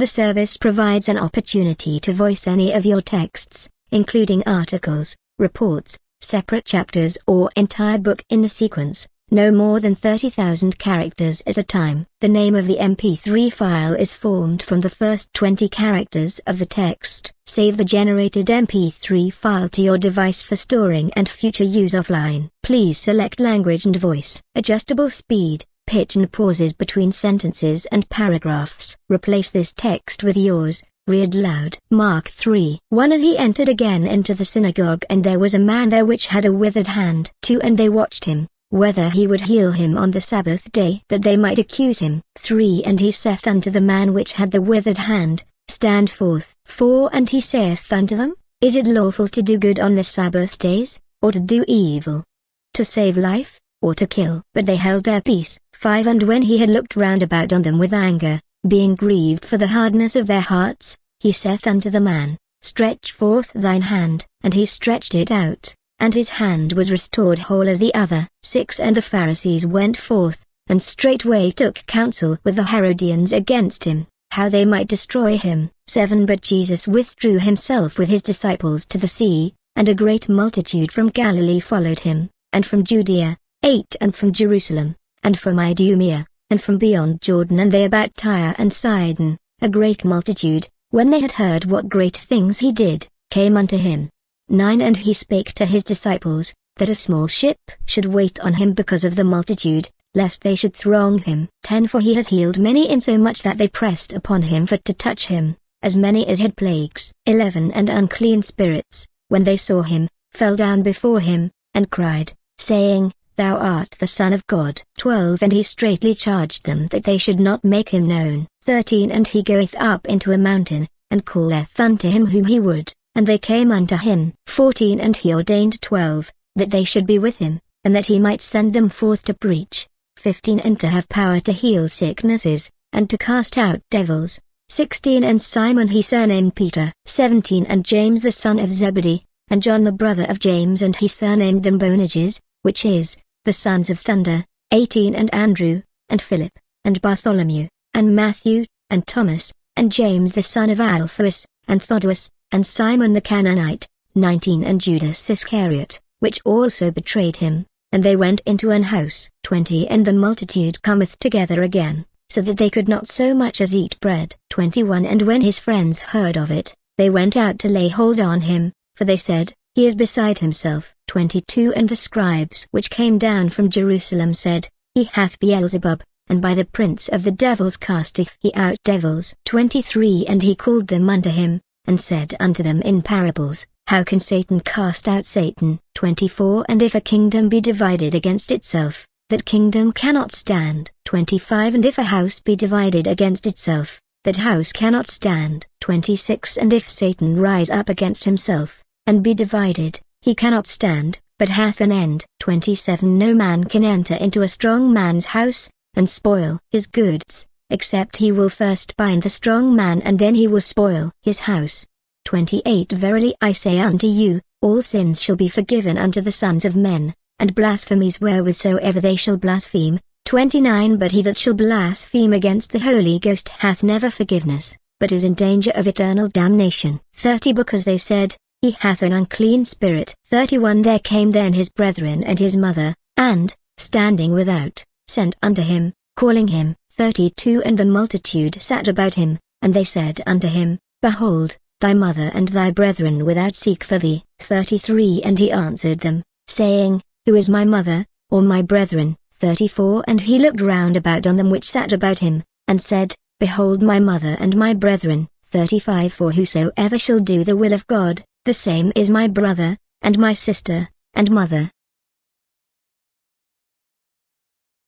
The service provides an opportunity to voice any of your texts, including articles, reports, separate chapters or entire book in a sequence, no more than 30,000 characters at a time. The name of the mp3 file is formed from the first 20 characters of the text. Save the generated mp3 file to your device for storing and future use offline. Please select language and voice. Adjustable speed, pitch and pauses between sentences and paragraphs. Replace this text with yours. Read loud. Mark 3:1 And he entered again into the synagogue, and there was a man there which had a withered hand. 2 And they watched him, whether he would heal him on the Sabbath day, that they might accuse him. 3 And he saith unto the man which had the withered hand, Stand forth. 4 And he saith unto them, Is it lawful to do good on the Sabbath days, or to do evil? To save life, or to kill? But they held their peace. 5 And when he had looked round about on them with anger, being grieved for the hardness of their hearts, he saith unto the man, Stretch forth thine hand. And he stretched it out, and his hand was restored whole as the other. 6 And the Pharisees went forth, and straightway took counsel with the Herodians against him, how they might destroy him. 7 But Jesus withdrew himself with his disciples to the sea, and a great multitude from Galilee followed him, and from Judea, 8 And from Jerusalem, and from Idumea, and from beyond Jordan, and they about Tyre and Sidon, a great multitude, when they had heard what great things he did, came unto him. 9 And he spake to his disciples, that a small ship should wait on him because of the multitude, lest they should throng him. 10 For he had healed many, insomuch that they pressed upon him for to touch him, as many as had plagues. 11 And unclean spirits, when they saw him, fell down before him, and cried, saying, Thou art the Son of God. 12 And he straitly charged them that they should not make him known. 13 And he goeth up into a mountain, and calleth unto him whom he would, and they came unto him. 14 And he ordained 12, that they should be with him, and that he might send them forth to preach. 15 And to have power to heal sicknesses, and to cast out devils. 16 And Simon he surnamed Peter. 17 And James the son of Zebedee, and John the brother of James, and he surnamed them Boanerges, which is, the sons of thunder. 18 And Andrew, and Philip, and Bartholomew, and Matthew, and Thomas, and James the son of Alphaeus, and Thaddeus, and Simon the Canaanite. 19 And Judas Iscariot, which also betrayed him. And they went into an house. 20 And the multitude cometh together again, so that they could not so much as eat bread. 21 And when his friends heard of it, they went out to lay hold on him, for they said, He is beside himself. 22 And the scribes which came down from Jerusalem said, He hath Beelzebub, and by the prince of the devils casteth he out devils. 23 And he called them unto him, and said unto them in parables, How can Satan cast out Satan? 24 And if a kingdom be divided against itself, that kingdom cannot stand. 25 And if a house be divided against itself, that house cannot stand. 26 And if Satan rise up against himself, and be divided, he cannot stand, but hath an end. 27 No man can enter into a strong man's house, and spoil his goods, except he will first bind the strong man, and then he will spoil his house. 28 Verily I say unto you, all sins shall be forgiven unto the sons of men, and blasphemies wherewithsoever they shall blaspheme. 29 But he that shall blaspheme against the Holy Ghost hath never forgiveness, but is in danger of eternal damnation. 30 Because they said, He hath an unclean spirit. 31 There came then his brethren and his mother, and, standing without, sent unto him, calling him. 32 And the multitude sat about him, and they said unto him, Behold, thy mother and thy brethren without seek for thee. 33 And he answered them, saying, Who is my mother, or my brethren? 34 And he looked round about on them which sat about him, and said, Behold my mother and my brethren. 35 For whosoever shall do the will of God, the same is my brother, and my sister, and mother.